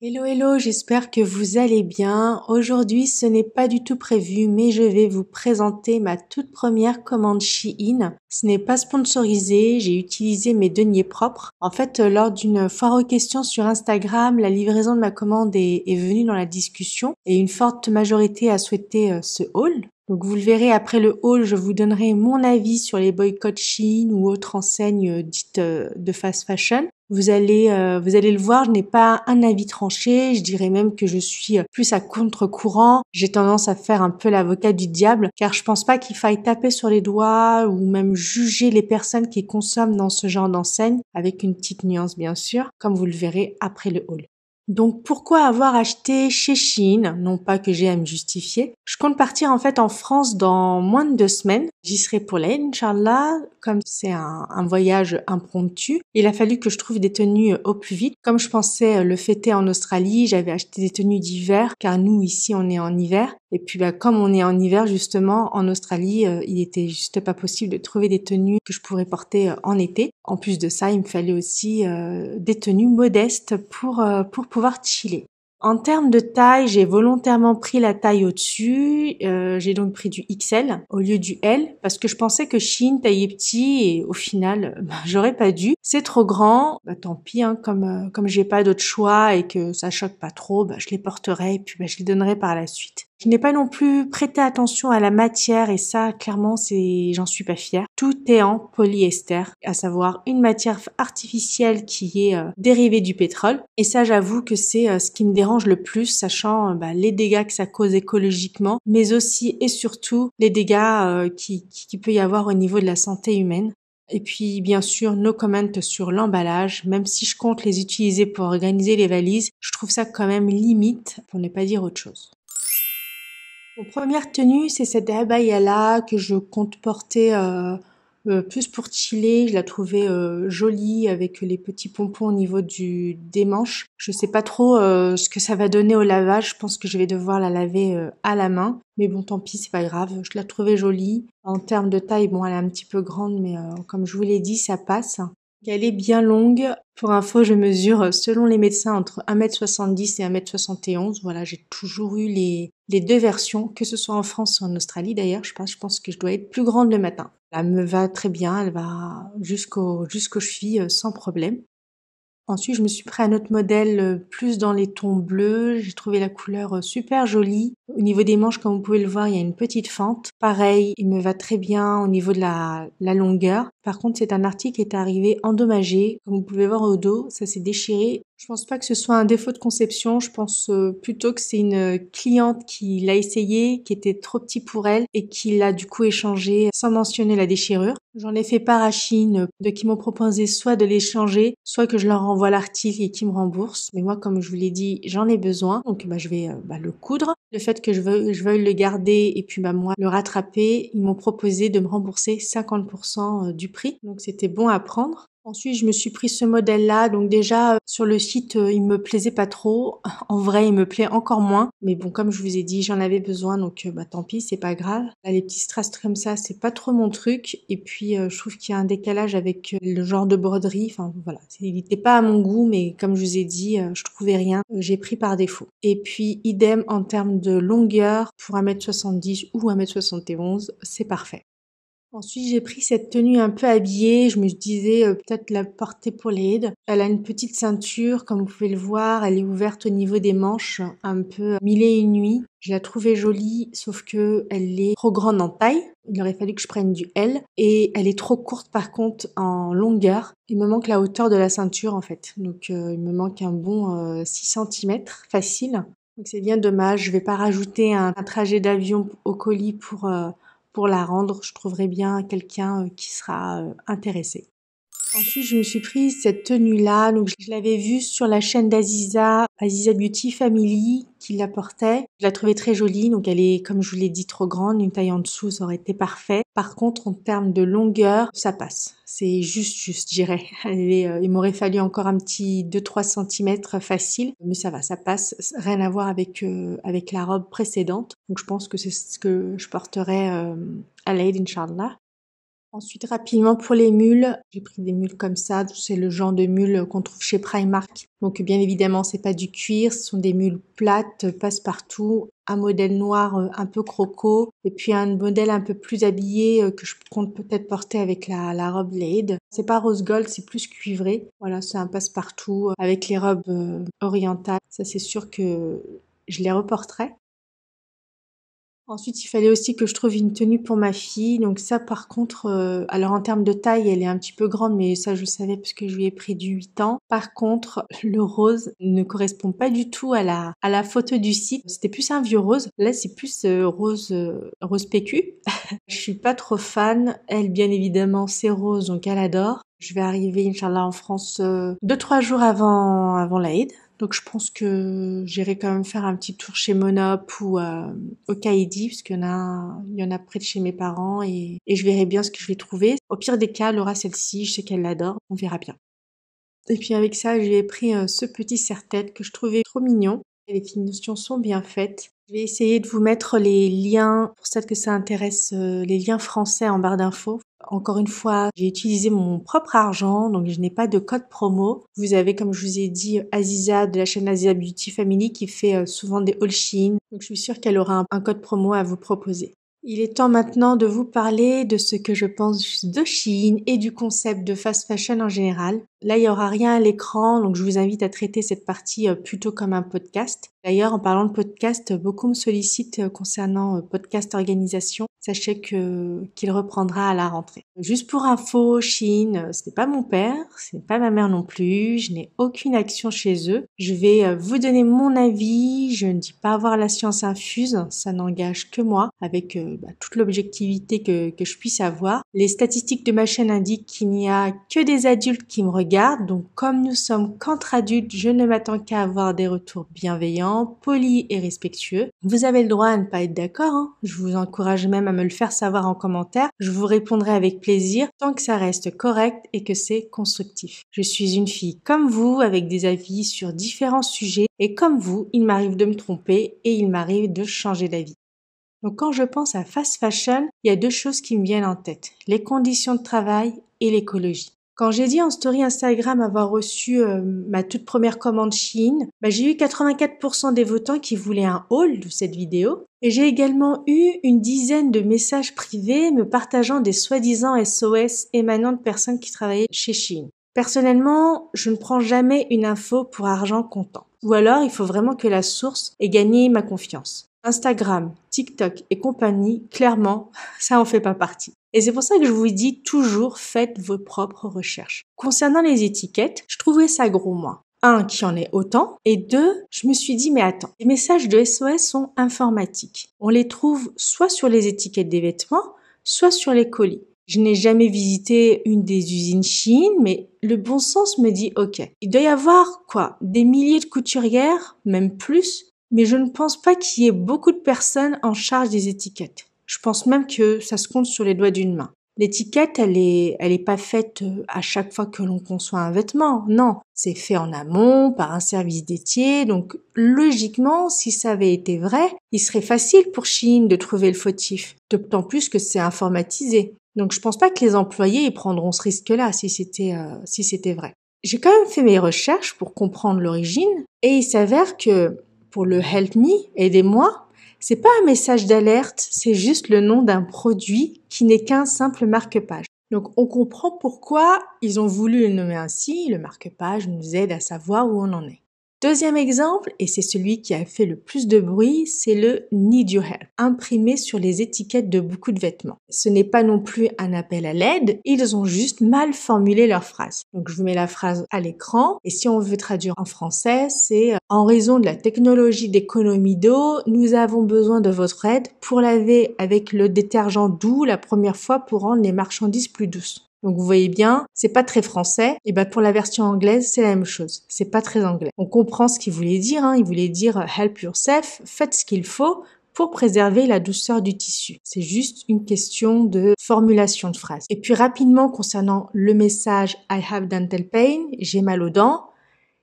Hello hello, j'espère que vous allez bien. Aujourd'hui, ce n'est pas du tout prévu, mais je vais vous présenter ma toute première commande Shein. Ce n'est pas sponsorisé, j'ai utilisé mes deniers propres. En fait, lors d'une foire aux questions sur Instagram, la livraison de ma commande est venue dans la discussion et une forte majorité a souhaité ce haul. Donc vous le verrez après le haul, je vous donnerai mon avis sur les boycotts Shein ou autres enseignes dites de fast fashion. Vous allez le voir, je n'ai pas un avis tranché, je dirais même que je suis plus à contre-courant. J'ai tendance à faire un peu l'avocat du diable, car je pense pas qu'il faille taper sur les doigts ou même juger les personnes qui consomment dans ce genre d'enseigne, avec une petite nuance bien sûr, comme vous le verrez après le haul. Donc pourquoi avoir acheté chez Shein? Non pas que j'ai à me justifier. Je compte partir en fait en France dans moins de 2 semaines. J'y serai pour l'Aïd, Inch'Allah. Comme c'est un voyage impromptu, il a fallu que je trouve des tenues au plus vite. Comme je pensais le fêter en Australie, j'avais acheté des tenues d'hiver, car nous ici on est en hiver. Et puis comme on est en hiver justement en Australie, il était juste pas possible de trouver des tenues que je pourrais porter en été. En plus de ça, il me fallait aussi des tenues modestes pour pouvoir chiller. En termes de taille, j'ai volontairement pris la taille au-dessus. J'ai donc pris du XL au lieu du L parce que je pensais que Shein taillait petit et au final, j'aurais pas dû. C'est trop grand, tant pis. Hein, comme j'ai pas d'autre choix et que ça choque pas trop, je les porterai et puis je les donnerai par la suite. Je n'ai pas non plus prêté attention à la matière et ça, clairement, j'en suis pas fière. Tout est en polyester, à savoir une matière artificielle qui est dérivée du pétrole. Et ça, j'avoue que c'est ce qui me dérange le plus, sachant les dégâts que ça cause écologiquement, mais aussi et surtout les dégâts qui peut y avoir au niveau de la santé humaine. Et puis, bien sûr, no comment sur l'emballage, même si je compte les utiliser pour organiser les valises, je trouve ça quand même limite, pour ne pas dire autre chose. Mon première tenue, c'est cette abaya-là que je compte porter plus pour chiller. Je la trouvais jolie avec les petits pompons au niveau des manches. Je sais pas trop ce que ça va donner au lavage. Je pense que je vais devoir la laver à la main. Mais bon, tant pis, c'est pas grave. Je la trouvais jolie. En termes de taille, bon, elle est un petit peu grande, mais comme je vous l'ai dit, ça passe. Elle est bien longue. Pour info, je mesure, selon les médecins, entre 1,70 m et 1,71 m. Voilà, j'ai toujours eu les deux versions, que ce soit en France ou en Australie d'ailleurs. Je pense que je dois être plus grande le matin. Elle me va très bien, elle va jusqu'aux chevilles sans problème. Ensuite, je me suis pris un autre modèle plus dans les tons bleus. J'ai trouvé la couleur super jolie. Au niveau des manches, comme vous pouvez le voir, il y a une petite fente. Pareil, il me va très bien au niveau de la longueur. Par contre, c'est un article qui est arrivé endommagé. Comme vous pouvez voir au dos, ça s'est déchiré. Je pense pas que ce soit un défaut de conception. Je pense plutôt que c'est une cliente qui l'a essayé, qui était trop petit pour elle et qui l'a du coup échangé sans mentionner la déchirure. J'en ai fait part à Shein de qui m'ont proposé soit de l'échanger, soit que je leur renvoie l'article et qu'ils me remboursent. Mais moi, comme je vous l'ai dit, j'en ai besoin. Donc je vais le coudre. Le fait que je veuille le garder et puis moi le rattraper, ils m'ont proposé de me rembourser 50% du prix. Donc c'était bon à prendre. Ensuite, je me suis pris ce modèle-là. Donc déjà, sur le site, il me plaisait pas trop. En vrai, il me plaît encore moins. Mais bon, comme je vous ai dit, j'en avais besoin. Donc tant pis, c'est pas grave. Là, les petits strass comme ça, c'est pas trop mon truc. Et puis, je trouve qu'il y a un décalage avec le genre de broderie. Enfin, voilà. Il était pas à mon goût, mais comme je vous ai dit, je trouvais rien. J'ai pris par défaut. Et puis, idem en termes de longueur, pour 1,70 m ou 1,71 m, c'est parfait. Ensuite, j'ai pris cette tenue un peu habillée. Je me disais peut-être la porter pour l'Aïd. Elle a une petite ceinture, comme vous pouvez le voir. Elle est ouverte au niveau des manches, un peu mille et une nuits. Je la trouvais jolie, sauf que elle est trop grande en taille. Il aurait fallu que je prenne du L. Et elle est trop courte par contre en longueur. Il me manque la hauteur de la ceinture en fait. Donc il me manque un bon 6 cm facile. Donc c'est bien dommage. Je vais pas rajouter un trajet d'avion au colis pour la rendre. Je trouverai bien quelqu'un qui sera intéressé. Ensuite, je me suis prise cette tenue-là. Donc, je l'avais vue sur la chaîne d'Aziza, Aziza Beauty Family, qui la portait. Je la trouvais très jolie. Donc, elle est, comme je vous l'ai dit, trop grande. Une taille en dessous, ça aurait été parfait. Par contre, en termes de longueur, ça passe. C'est juste, je dirais. Il m'aurait fallu encore un petit 2-3 cm facile. Mais ça va, ça passe. Rien à voir avec la robe précédente. Donc, je pense que c'est ce que je porterai à l'Aïd, Inch'Allah. Ensuite, rapidement pour les mules, j'ai pris des mules comme ça, c'est le genre de mules qu'on trouve chez Primark. Donc bien évidemment, c'est pas du cuir, ce sont des mules plates, passe-partout, un modèle noir un peu croco, et puis un modèle un peu plus habillé que je compte peut-être porter avec la robe Lade. C'est pas rose gold, c'est plus cuivré. Voilà, c'est un passe-partout avec les robes orientales. Ça, c'est sûr que je les reporterai. Ensuite, il fallait aussi que je trouve une tenue pour ma fille. Donc ça, par contre, alors en termes de taille, elle est un petit peu grande, mais ça, je savais parce que je lui ai pris du 8 ans. Par contre, le rose ne correspond pas du tout à la photo du site. C'était plus un vieux rose. Là, c'est plus rose PQ. Je suis pas trop fan. Elle, bien évidemment, c'est rose, donc elle adore. Je vais arriver, Inch'Allah, en France 2-3 jours avant l'Aïd. Donc je pense que j'irai quand même faire un petit tour chez Monop ou au Kaidi, parce qu'il y en a près de chez mes parents et je verrai bien ce que je vais trouver. Au pire des cas, elle aura celle-ci, je sais qu'elle l'adore, on verra bien. Et puis avec ça, j'ai pris ce petit serre-tête que je trouvais trop mignon. Les finitions sont bien faites. Je vais essayer de vous mettre les liens, pour celles que ça intéresse, les liens français en barre d'infos. Encore une fois, j'ai utilisé mon propre argent, donc je n'ai pas de code promo. Vous avez, comme je vous ai dit, Aziza de la chaîne Aziza Beauty Family qui fait souvent des haul Shein. Donc je suis sûre qu'elle aura un code promo à vous proposer. Il est temps maintenant de vous parler de ce que je pense de Shein et du concept de fast fashion en général. Là, il n'y aura rien à l'écran, donc je vous invite à traiter cette partie plutôt comme un podcast. D'ailleurs, en parlant de podcast, beaucoup me sollicitent concernant podcast organisation. Sachez qu'il reprendra à la rentrée. Juste pour info, Shein, ce n'est pas mon père, ce n'est pas ma mère non plus, je n'ai aucune action chez eux. Je vais vous donner mon avis, je ne dis pas avoir la science infuse, ça n'engage que moi, avec toute l'objectivité que je puisse avoir. Les statistiques de ma chaîne indiquent qu'il n'y a que des adultes qui me regardent, donc comme nous sommes qu'entre adultes, je ne m'attends qu'à avoir des retours bienveillants, polis et respectueux. Vous avez le droit à ne pas être d'accord, hein. Je vous encourage même à me le faire savoir en commentaire. Je vous répondrai avec plaisir tant que ça reste correct et que c'est constructif. Je suis une fille comme vous avec des avis sur différents sujets et comme vous, il m'arrive de me tromper et il m'arrive de changer d'avis. Donc quand je pense à fast fashion, il y a deux choses qui me viennent en tête, les conditions de travail et l'écologie. Quand j'ai dit en story Instagram avoir reçu ma toute première commande Shein, j'ai eu 84% des votants qui voulaient un haul de cette vidéo. Et j'ai également eu une dizaine de messages privés me partageant des soi-disant SOS émanant de personnes qui travaillaient chez Shein. Personnellement, je ne prends jamais une info pour argent comptant. Ou alors, il faut vraiment que la source ait gagné ma confiance. Instagram, TikTok et compagnie, clairement, ça en fait pas partie. Et c'est pour ça que je vous dis toujours, faites vos propres recherches. Concernant les étiquettes, je trouvais ça gros moi. Un, qu'il y en ait autant, et deux, je me suis dit, mais attends, les messages de SOS sont informatiques. On les trouve soit sur les étiquettes des vêtements, soit sur les colis. Je n'ai jamais visité une des usines Shein, mais le bon sens me dit, ok, il doit y avoir, des milliers de couturières, même plus, mais je ne pense pas qu'il y ait beaucoup de personnes en charge des étiquettes. Je pense même que ça se compte sur les doigts d'une main. L'étiquette, elle est pas faite à chaque fois que l'on conçoit un vêtement. Non, c'est fait en amont par un service dédié. Donc, logiquement, si ça avait été vrai, il serait facile pour Shein de trouver le fautif. D'autant plus que c'est informatisé. Donc, je pense pas que les employés prendront ce risque-là si c'était vrai. J'ai quand même fait mes recherches pour comprendre l'origine et il s'avère que pour le Help Me, aidez-moi, c'est pas un message d'alerte, c'est juste le nom d'un produit qui n'est qu'un simple marque-page. Donc on comprend pourquoi ils ont voulu le nommer ainsi, le marque-page nous aide à savoir où on en est. Deuxième exemple, et c'est celui qui a fait le plus de bruit, c'est le Need Your Help, imprimé sur les étiquettes de beaucoup de vêtements. Ce n'est pas non plus un appel à l'aide, ils ont juste mal formulé leur phrase. Donc je vous mets la phrase à l'écran, et si on veut traduire en français, c'est « En raison de la technologie d'économie d'eau, nous avons besoin de votre aide pour laver avec le détergent doux la première fois pour rendre les marchandises plus douces. » Donc vous voyez bien, c'est pas très français. Et pour la version anglaise, c'est la même chose. C'est pas très anglais. On comprend ce qu'il voulait dire. Il voulait dire help yourself, faites ce qu'il faut pour préserver la douceur du tissu. C'est juste une question de formulation de phrase. Et puis rapidement concernant le message I have dental pain, j'ai mal aux dents.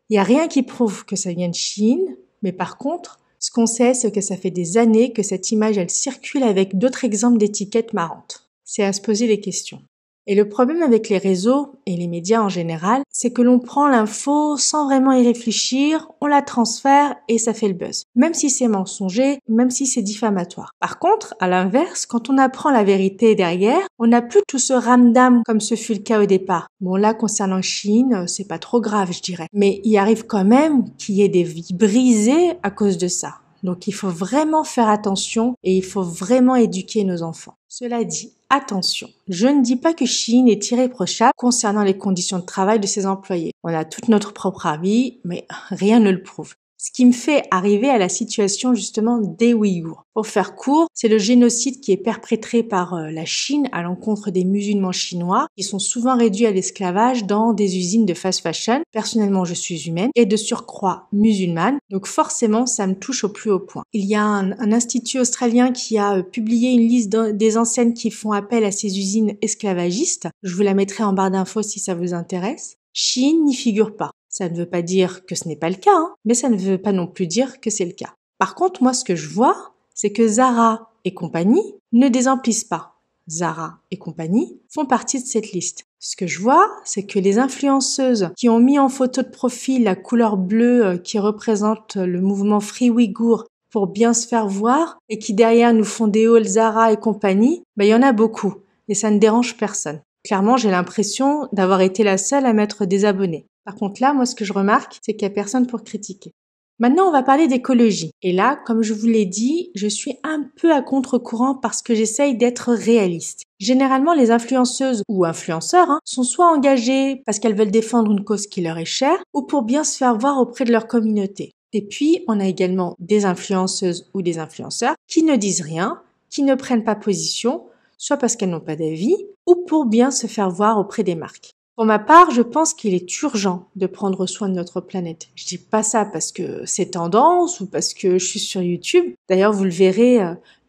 Il y a rien qui prouve que ça vient de Chine, mais par contre, ce qu'on sait, c'est que ça fait des années que cette image elle circule avec d'autres exemples d'étiquettes marrantes. C'est à se poser des questions. Et le problème avec les réseaux et les médias en général, c'est que l'on prend l'info sans vraiment y réfléchir, on la transfère et ça fait le buzz. Même si c'est mensonger, même si c'est diffamatoire. Par contre, à l'inverse, quand on apprend la vérité derrière, on n'a plus tout ce ramdam comme ce fut le cas au départ. Bon là, concernant Chine, c'est pas trop grave, je dirais. Mais il arrive quand même qu'il y ait des vies brisées à cause de ça. Donc il faut vraiment faire attention et il faut vraiment éduquer nos enfants. Cela dit, attention, je ne dis pas que Shein est irréprochable concernant les conditions de travail de ses employés. On a tout notre propre avis, mais rien ne le prouve. Ce qui me fait arriver à la situation justement des Ouïghours. Pour faire court, c'est le génocide qui est perpétré par la Chine à l'encontre des musulmans chinois qui sont souvent réduits à l'esclavage dans des usines de fast fashion. Personnellement, je suis humaine et de surcroît musulmane, donc forcément, ça me touche au plus haut point. Il y a un institut australien qui a publié une liste des enseignes qui font appel à ces usines esclavagistes. Je vous la mettrai en barre d'infos si ça vous intéresse. Chine n'y figure pas. Ça ne veut pas dire que ce n'est pas le cas, mais ça ne veut pas non plus dire que c'est le cas. Par contre, moi, ce que je vois, c'est que Zara et compagnie ne désemplissent pas. Zara et compagnie font partie de cette liste. Ce que je vois, c'est que les influenceuses qui ont mis en photo de profil la couleur bleue qui représente le mouvement Free Ouïghour pour bien se faire voir et qui derrière nous font des hauls Zara et compagnie, il y en a beaucoup et ça ne dérange personne. Clairement, j'ai l'impression d'avoir été la seule à m'être désabonnée. Par contre là, moi ce que je remarque, c'est qu'il n'y a personne pour critiquer. Maintenant, on va parler d'écologie. Et là, comme je vous l'ai dit, je suis un peu à contre-courant parce que j'essaye d'être réaliste. Généralement, les influenceuses ou influenceurs sont soit engagés parce qu'elles veulent défendre une cause qui leur est chère ou pour bien se faire voir auprès de leur communauté. Et puis, on a également des influenceuses ou des influenceurs qui ne disent rien, qui ne prennent pas position, soit parce qu'elles n'ont pas d'avis ou pour bien se faire voir auprès des marques. Pour ma part, je pense qu'il est urgent de prendre soin de notre planète. Je dis pas ça parce que c'est tendance ou parce que je suis sur YouTube. D'ailleurs, vous le verrez,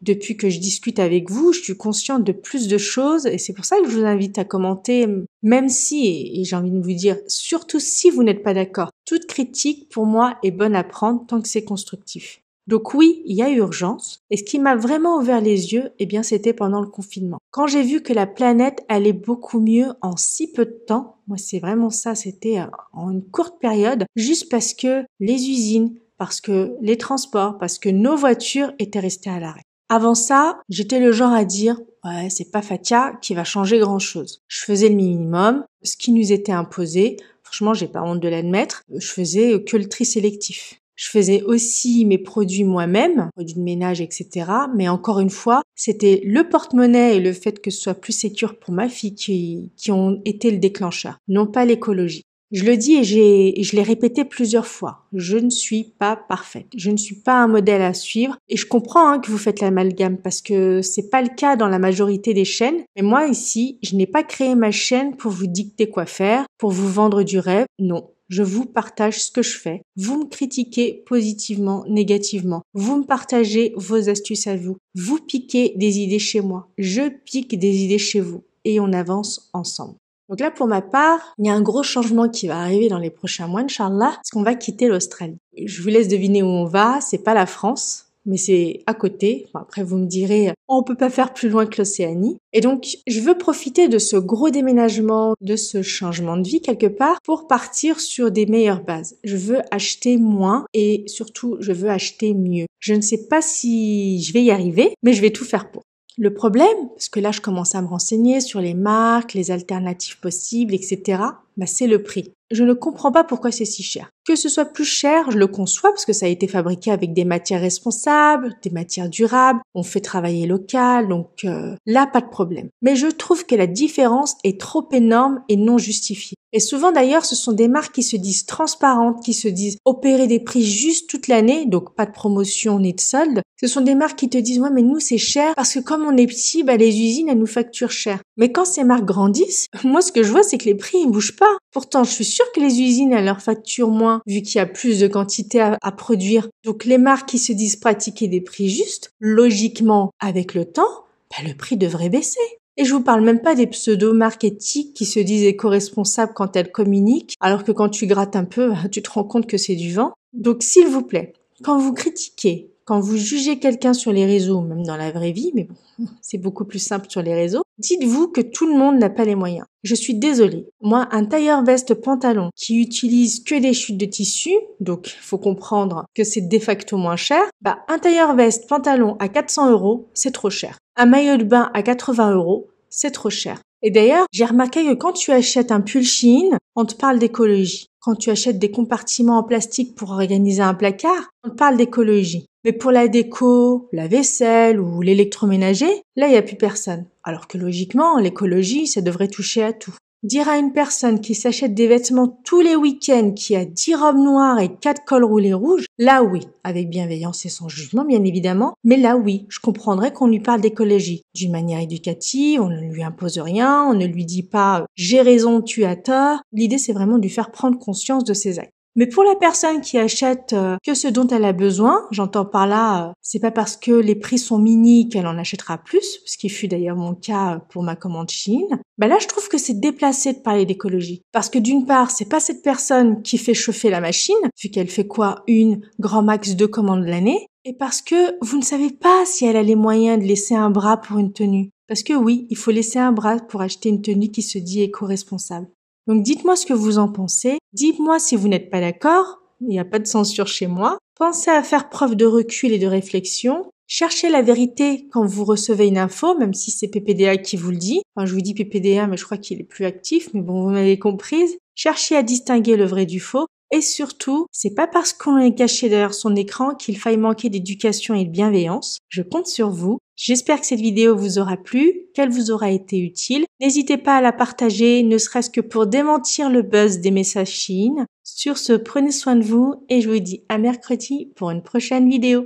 depuis que je discute avec vous, je suis consciente de plus de choses et c'est pour ça que je vous invite à commenter, même si, et j'ai envie de vous dire, surtout si vous n'êtes pas d'accord. Toute critique, pour moi, est bonne à prendre tant que c'est constructif. Donc oui, il y a urgence. Et ce qui m'a vraiment ouvert les yeux, c'était pendant le confinement. Quand j'ai vu que la planète allait beaucoup mieux en si peu de temps, moi c'est vraiment ça, c'était en une courte période, juste parce que les usines, parce que les transports, parce que nos voitures étaient restées à l'arrêt. Avant ça, j'étais le genre à dire « ouais, c'est pas Fatia qui va changer grand-chose ». Je faisais le minimum, ce qui nous était imposé. Franchement, j'ai pas honte de l'admettre, je faisais que le tri sélectif. Je faisais aussi mes produits moi-même, produits de ménage, etc. Mais encore une fois, c'était le porte-monnaie et le fait que ce soit plus sécure pour ma fille qui ont été le déclencheur, non pas l'écologie. Je le dis et je l'ai répété plusieurs fois. Je ne suis pas parfaite. Je ne suis pas un modèle à suivre. Et je comprends que vous faites l'amalgame parce que c'est pas le cas dans la majorité des chaînes. Mais moi ici, je n'ai pas créé ma chaîne pour vous dicter quoi faire, pour vous vendre du rêve. Non. Je vous partage ce que je fais. Vous me critiquez positivement, négativement. Vous me partagez vos astuces à vous. Vous piquez des idées chez moi. Je pique des idées chez vous. Et on avance ensemble. Donc là, pour ma part, il y a un gros changement qui va arriver dans les prochains mois, Inch'Allah, parce qu'on va quitter l'Australie. Je vous laisse deviner où on va. C'est pas la France, mais c'est à côté. Bon, après, vous me direz, on peut pas faire plus loin que l'Océanie. Et donc, je veux profiter de ce gros déménagement, de ce changement de vie quelque part, pour partir sur des meilleures bases. Je veux acheter moins et surtout, je veux acheter mieux. Je ne sais pas si je vais y arriver, mais je vais tout faire pour. Le problème, parce que là, je commence à me renseigner sur les marques, les alternatives possibles, etc., c'est le prix. Je ne comprends pas pourquoi c'est si cher. Que ce soit plus cher, je le conçois parce que ça a été fabriqué avec des matières responsables, des matières durables, on fait travailler local, donc là, pas de problème. Mais je trouve que la différence est trop énorme et non justifiée. Et souvent d'ailleurs, ce sont des marques qui se disent transparentes, qui se disent opérer des prix juste toute l'année, donc pas de promotion ni de solde. Ce sont des marques qui te disent « ouais, mais nous, c'est cher parce que comme on est petit, les usines, elles nous facturent cher. » Mais quand ces marques grandissent, moi, ce que je vois, c'est que les prix, ils bougent pas. Pourtant, je suis sûre que les usines, elles leur facturent moins vu qu'il y a plus de quantité à produire. Donc, les marques qui se disent pratiquer des prix justes, logiquement, avec le temps, le prix devrait baisser. Et je vous parle même pas des pseudo-marques éthiques qui se disent éco-responsables quand elles communiquent, alors que quand tu grattes un peu, tu te rends compte que c'est du vent. Donc, s'il vous plaît, quand vous critiquez, quand vous jugez quelqu'un sur les réseaux, même dans la vraie vie, mais bon, c'est beaucoup plus simple sur les réseaux, Dites-vous que tout le monde n'a pas les moyens. Je suis désolée. Moi, un tailleur-veste pantalon qui utilise que des chutes de tissu, donc faut comprendre que c'est de facto moins cher, un tailleur-veste pantalon à 400 €, c'est trop cher. Un maillot de bain à 80 €, c'est trop cher. Et d'ailleurs, j'ai remarqué que quand tu achètes un pull Shein, on te parle d'écologie. Quand tu achètes des compartiments en plastique pour organiser un placard, on te parle d'écologie. Mais pour la déco, la vaisselle ou l'électroménager, là, il n'y a plus personne. Alors que logiquement, l'écologie, ça devrait toucher à tout. Dire à une personne qui s'achète des vêtements tous les week-ends, qui a 10 robes noires et 4 cols roulés rouges, là oui, avec bienveillance et sans jugement bien évidemment, mais là oui, je comprendrais qu'on lui parle d'écologie. D'une manière éducative, on ne lui impose rien, on ne lui dit pas « j'ai raison, tu as tort ». L'idée c'est vraiment de lui faire prendre conscience de ses actes. Mais pour la personne qui achète que ce dont elle a besoin, j'entends par là, c'est pas parce que les prix sont mini qu'elle en achètera plus, ce qui fut d'ailleurs mon cas pour ma commande Shein. Là, je trouve que c'est déplacé de parler d'écologie. Parce que d'une part, c'est pas cette personne qui fait chauffer la machine, vu qu'elle fait quoi, une, grand max 2 commandes l'année, et parce que vous ne savez pas si elle a les moyens de laisser un bras pour une tenue. Parce que oui, il faut laisser un bras pour acheter une tenue qui se dit éco-responsable. Donc dites-moi ce que vous en pensez, dites-moi si vous n'êtes pas d'accord, il n'y a pas de censure chez moi. Pensez à faire preuve de recul et de réflexion. Cherchez la vérité quand vous recevez une info, même si c'est PPDA qui vous le dit. Enfin, je vous dis PPDA, mais je crois qu'il est plus actif, mais bon, vous m'avez comprise. Cherchez à distinguer le vrai du faux. Et surtout, c'est pas parce qu'on est caché derrière son écran qu'il faille manquer d'éducation et de bienveillance. Je compte sur vous. J'espère que cette vidéo vous aura plu, qu'elle vous aura été utile. N'hésitez pas à la partager, ne serait-ce que pour démentir le buzz des messages Shein. Sur ce, prenez soin de vous et je vous dis à mercredi pour une prochaine vidéo.